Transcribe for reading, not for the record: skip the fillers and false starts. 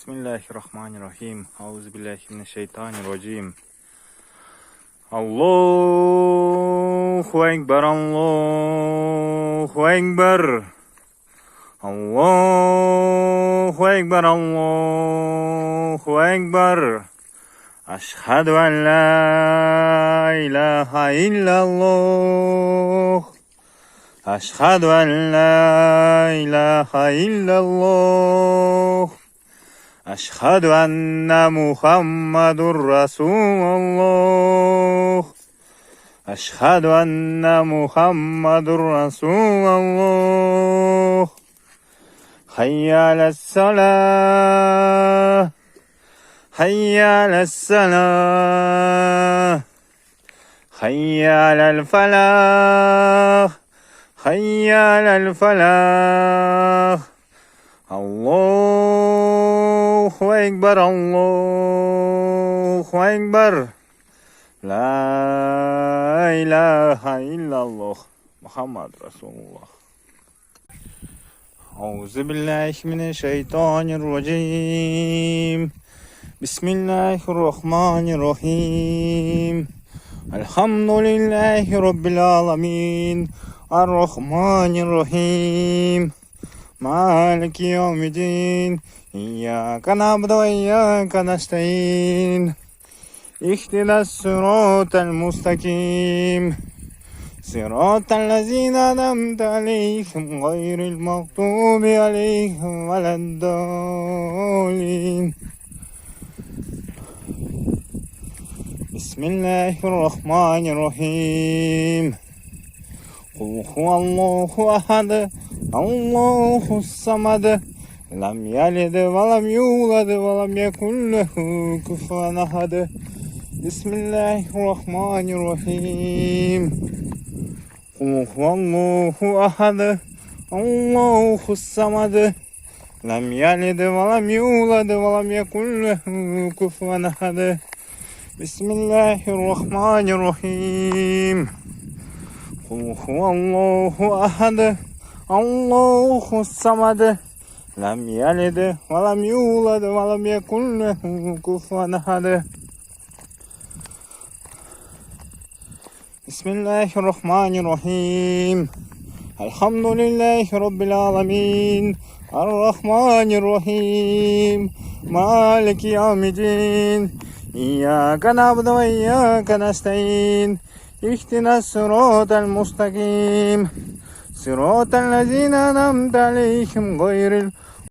Bismillahirrahmanirrahim. Auzubillahiminash-shaytonir-rojim. Allahu Ekber, Allahu Ekber. Allahu Ekber, Allahu Ekber. Ashhadu an la ilaha illallah. Ashhadu an la ilaha illallah. أشهد أن محمد رسول الله. أشهد أن محمد رسول الله. حي على الصلاة. حي على الصلاة. حي على الفلاح. حي على الفلاح. الله أكبر، الله أكبر. لا إله إلا الله محمد رسول الله. أعوذ بالله من الشيطان الرجيم. بسم الله الرحمن الرحيم. الحمد لله رب العالمين الرحمن الرحيم مالك يوم الدين إياك نعبد وإياك نستعين اهدنا الصراط المستقيم صراط الذين أنعمت عليهم غير المغضوب عليهم ولا الضالين. بسم الله الرحمن الرحيم. قل هو الله أحد الله الصمد لم يلد ولم يولد ولم يكن له كفوا أحد. بسم الله الرحمن الرحيم. قل هو الله أحد الله الصمد لم يلد ولم يولد ولم يكن له كفوا أحد. بسم الله الرحمن الرحيم. قل هو الله أحد الله الصمد لم يلد ولم يولد ولم يكن له كفوا أحد. بسم الله الرحمن الرحيم. الحمد لله رب العالمين الرحمن الرحيم مالك يوم الدين إياك نعبد وإياك نستعين اهدنا الصراط المستقيم صراط الذين أنعمت عليهم غير